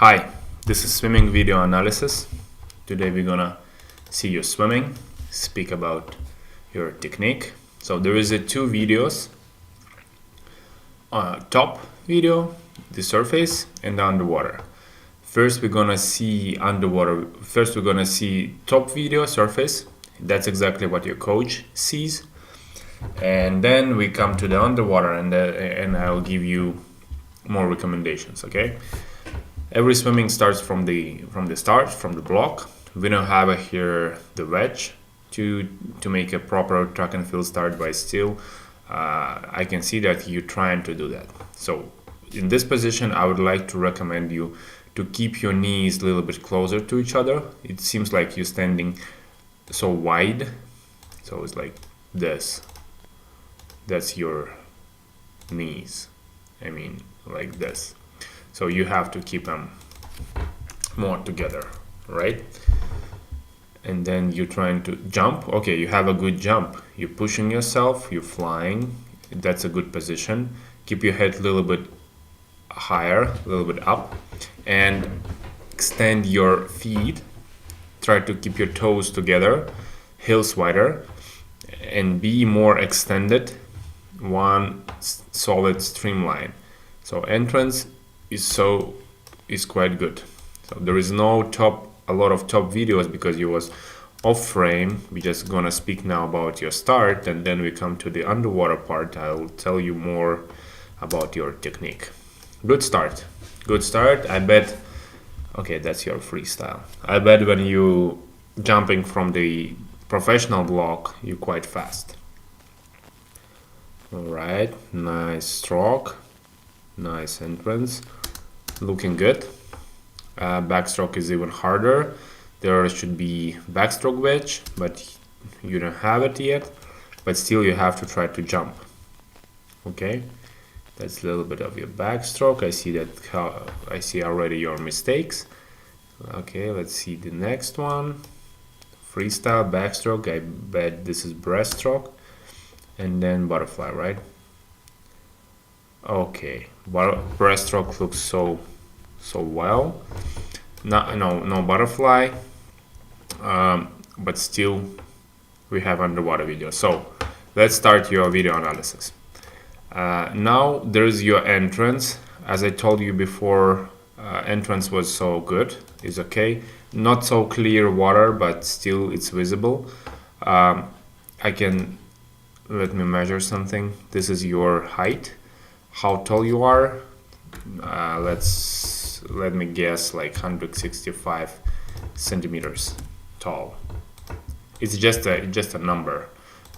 Hi, this is swimming video analysis. Today we're gonna see you swimming, speak about your technique. So there is two videos, top video, the surface, and the underwater. First we're gonna see underwater. First we're gonna see top video, surface. That's exactly what your coach sees. And then we come to the underwater, and I'll give you more recommendations. Okay. Every swimming starts from the block. We don't have here the wedge to make a proper track and field start, but still I can see that you're trying to do that. So in this position, I would like to recommend you to keep your knees a little bit closer to each other. It seems like you're standing so wide, so it's like this. That's your knees. I mean, like this. So you have to keep them more together, right? And then you're trying to jump. Okay, you have a good jump. You're pushing yourself, you're flying. That's a good position. Keep your head a little bit higher, a little bit up, and extend your feet. Try to keep your toes together, heels wider, and be more extended. One solid streamline. So entrance is quite good. So there is no a lot of top videos because you was off frame. We're just gonna speak now about your start, and then we come to the underwater part. I'll tell you more about your technique. Good start. I bet. Okay, that's your freestyle. I bet when you jumping from the professional block, you're quite fast. All right, nice stroke, nice entrance. Looking good. Backstroke is even harder. There should be backstroke wedge, but you don't have it yet. But still, you have to try to jump. Okay, that's a little bit of your backstroke. I see already your mistakes. Okay, let's see the next one. Freestyle backstroke. I bet this is breaststroke, and then butterfly, right? Okay, breaststroke looks so well. No butterfly, but still we have underwater video. So let's start your video analysis. Now there's your entrance. As I told you before, entrance was so good. It's okay. Not so clear water, but still it's visible. Let me measure something. This is your height. How tall you are? Let me guess, like 165 centimeters tall. It's just a number.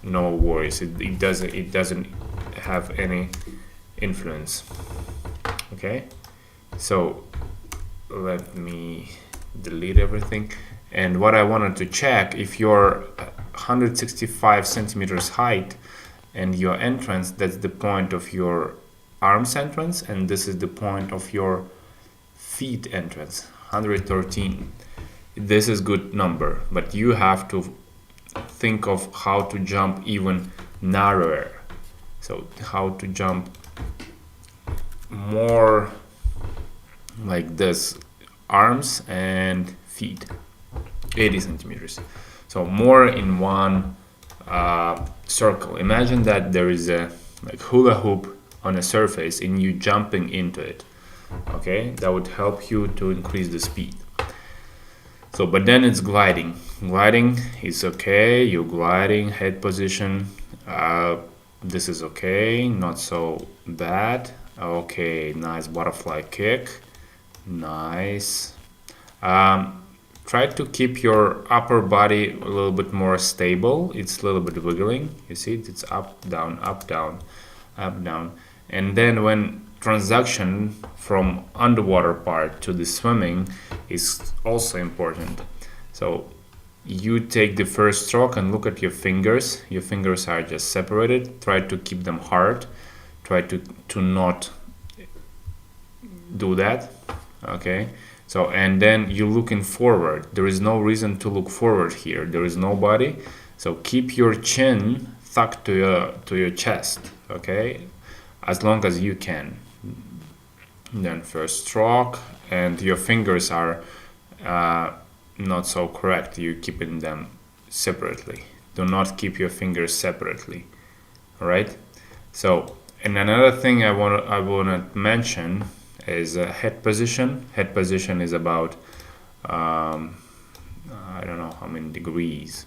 No worries. It doesn't have any influence. Okay. So let me delete everything. And what I wanted to check, if you're 165 centimeters height and your entrance, that's the point of your arms entrance, and this is the point of your feet entrance, 113. This is good number, but you have to think of how to jump even narrower. So how to jump more like this, arms and feet, 80 centimeters. So more in one circle. Imagine that there is a like hula hoop on a surface and you jumping into it. Okay, that would help you to increase the speed. So, but then it's gliding. Gliding is okay. You're gliding, head position. This is okay, not so bad. Okay, nice butterfly kick. Nice. Try to keep your upper body a little bit more stable. It's a little bit wiggling. You see, it's up, down, up, down, up, down. And then when transaction from underwater part to the swimming is also important. So you take the first stroke and look at your fingers. Your fingers are just separated. Try to keep them hard. Try to not do that. Okay. So, and then you're looking forward. There is no reason to look forward here. There is nobody. So keep your chin tucked to your chest. Okay. As long as you can. Then first stroke, and your fingers are not so correct. You're keeping them separately. Do not keep your fingers separately. All right. So, and another thing I want to mention is head position. Head position is about I don't know how many degrees,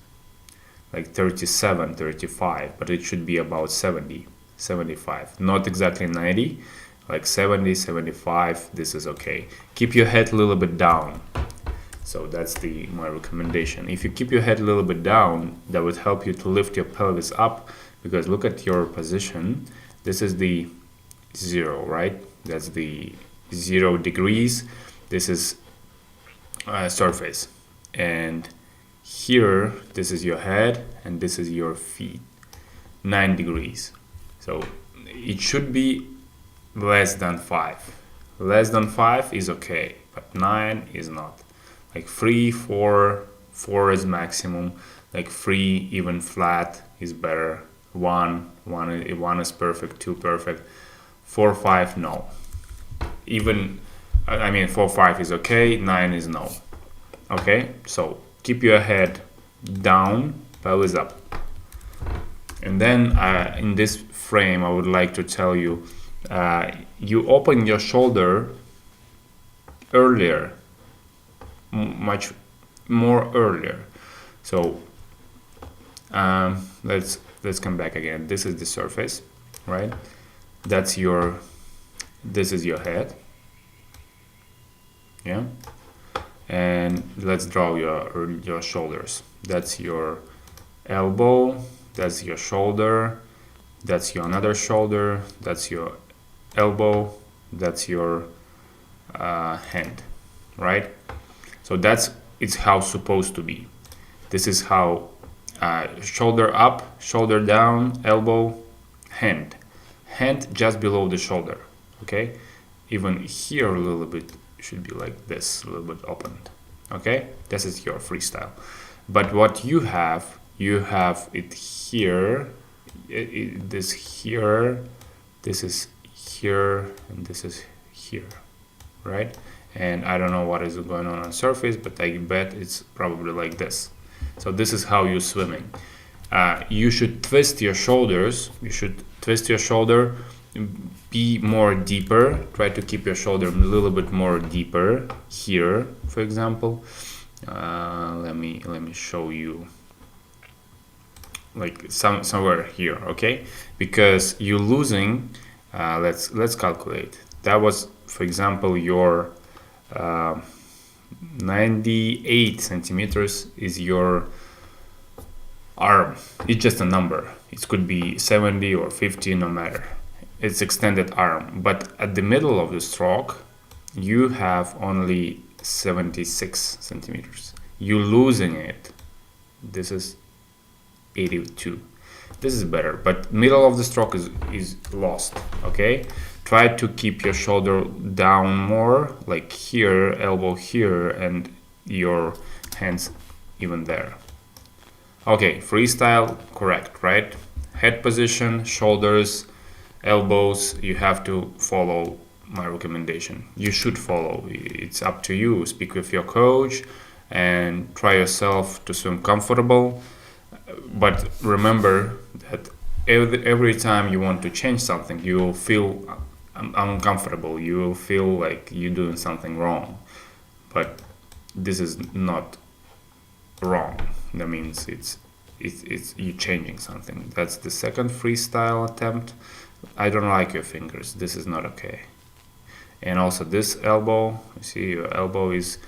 like 37, 35, but it should be about 70, 75. Not exactly 90, like 70, 75. This is okay. Keep your head a little bit down. So that's my recommendation. If you keep your head a little bit down, that would help you to lift your pelvis up, because look at your position. This is the 0, right? That's the 0 degrees. This is surface. And here, this is your head, and this is your feet. 9 degrees. So it should be less than 5. Less than 5 is okay, but 9 is not. Like 3, 4, 4 is maximum. Like 3, even flat is better. 1 is perfect. 2 perfect. 4, 5, no. Even, I mean, 4, 5 is okay. 9 is no. Okay, so keep your head down, pelvis up. And then in this frame, I would like to tell you, you open your shoulder earlier, much more earlier. So let's come back again. This is the surface, right? This is your head. Yeah. And let's draw your shoulders. That's your elbow, that's your shoulder, that's your another shoulder, that's your elbow, that's your hand, right? So it's how it's supposed to be. This is how shoulder up, shoulder down, elbow, hand just below the shoulder. Okay, even here a little bit should be like this, a little bit opened. Okay, this is your freestyle. But what you have it here, this here, this is here, and this is here, right? And I don't know what is going on surface, but I bet it's probably like this. So this is how you're swimming. You should twist your shoulders. You should twist your shoulder, be more deeper. Try to keep your shoulder a little bit more deeper here, for example. Let me show you, like somewhere here, okay? Because you're losing. Let's calculate. That was, for example, your 98 centimeters is your arm. It's just a number. It could be 70 or 50, no matter. It's extended arm. But at the middle of the stroke, you have only 76 centimeters. You're losing it. This is 82. This is better, but middle of the stroke is lost. Okay, try to keep your shoulder down more, like here, elbow here, and your hands even there. Okay, freestyle, correct, right? Head position, shoulders, elbows, you have to follow my recommendation. You should follow. It's up to you. Speak with your coach and try yourself to swim comfortable. But remember that every time you want to change something, you will feel uncomfortable. You will feel like you're doing something wrong. But this is not wrong. That means it's you changing something. That's the second freestyle attempt. I don't like your fingers. This is not okay. And also this elbow, you see your elbow is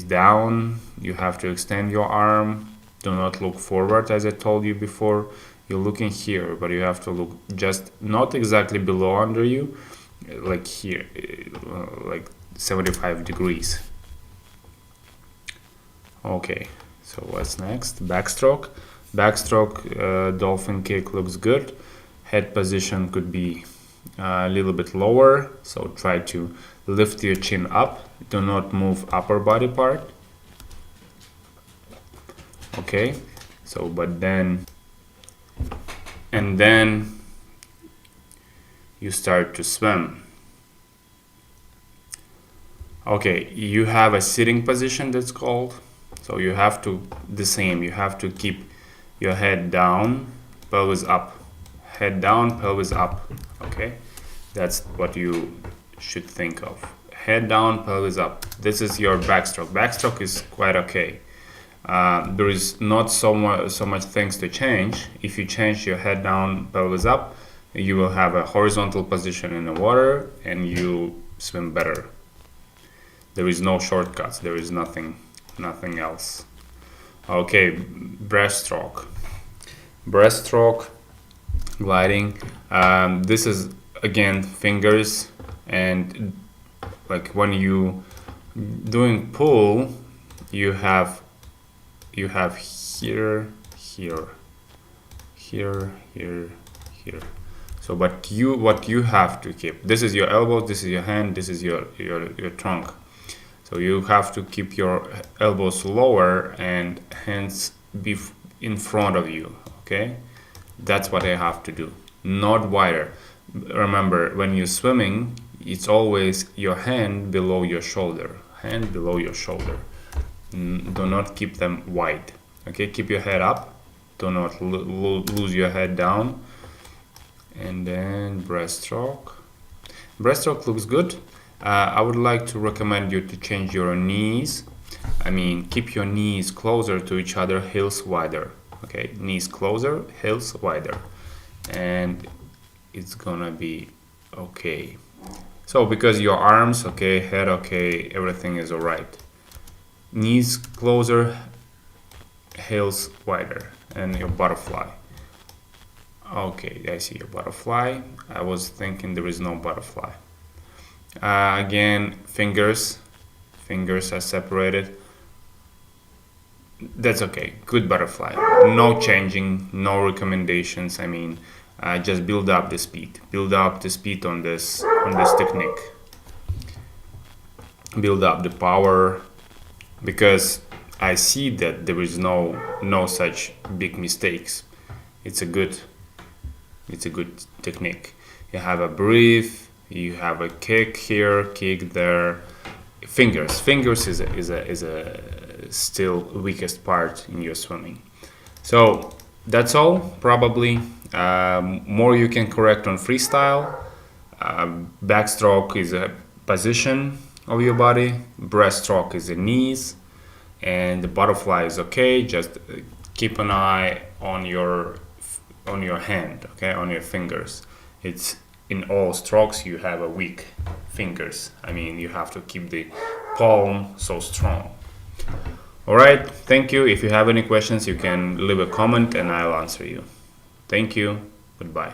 down. You have to extend your arm. Do not look forward, as I told you before. You're looking here, but you have to look just not exactly below under you, like here, like 75 degrees. Okay, so what's next? Backstroke. Backstroke, dolphin kick looks good. Head position could be a little bit lower, so try to lift your chin up. Do not move upper body part. Okay, so and then you start to swim. Okay, you have a sitting position that's called. So you have to, the same, you have to keep your head down, pelvis up. Head down, pelvis up. Okay, that's what you should think of. Head down, pelvis up. This is your backstroke. Backstroke is quite okay. There is not so much things to change. If you change your head down, pelvis up, you will have a horizontal position in the water and you swim better. There is no shortcuts. There is nothing else. Okay, breaststroke. Breaststroke, gliding. This is again fingers, and like when you doing pull, you have here, here, here, here, here. So what you have to keep, this is your elbow, this is your hand, this is your trunk. So you have to keep your elbows lower and hands be in front of you, okay? That's what I have to do, not wider. Remember, when you're swimming, it's always your hand below your shoulder, hand below your shoulder. Do not keep them wide, okay? Keep your head up, do not lose your head down. And then breaststroke. Breaststroke looks good. I would like to recommend you to change your knees. I mean, keep your knees closer to each other, heels wider. Okay, knees closer, heels wider. And it's gonna be okay. So because your arms, okay, head, okay, everything is alright. Knees closer, heels wider, and your butterfly. Okay, I see your butterfly. I was thinking there is no butterfly. Again, fingers are separated. That's okay, good butterfly. No changing, no recommendations. I mean, just build up the speed. Build up the speed on this technique. Build up the power, because I see that there is no such big mistakes. It's a good technique. You have a breathe, you have a kick here, kick there. Fingers is a still weakest part in your swimming. So that's all. Probably more you can correct on freestyle. Backstroke is a position of your body. Breaststroke is the knees, and the butterfly is okay. Just keep an eye on your hand, okay, on your fingers. It's in all strokes you have a weak fingers. I mean, you have to keep the palm so strong. All right, thank you. If you have any questions, you can leave a comment and I'll answer you. Thank you. Goodbye.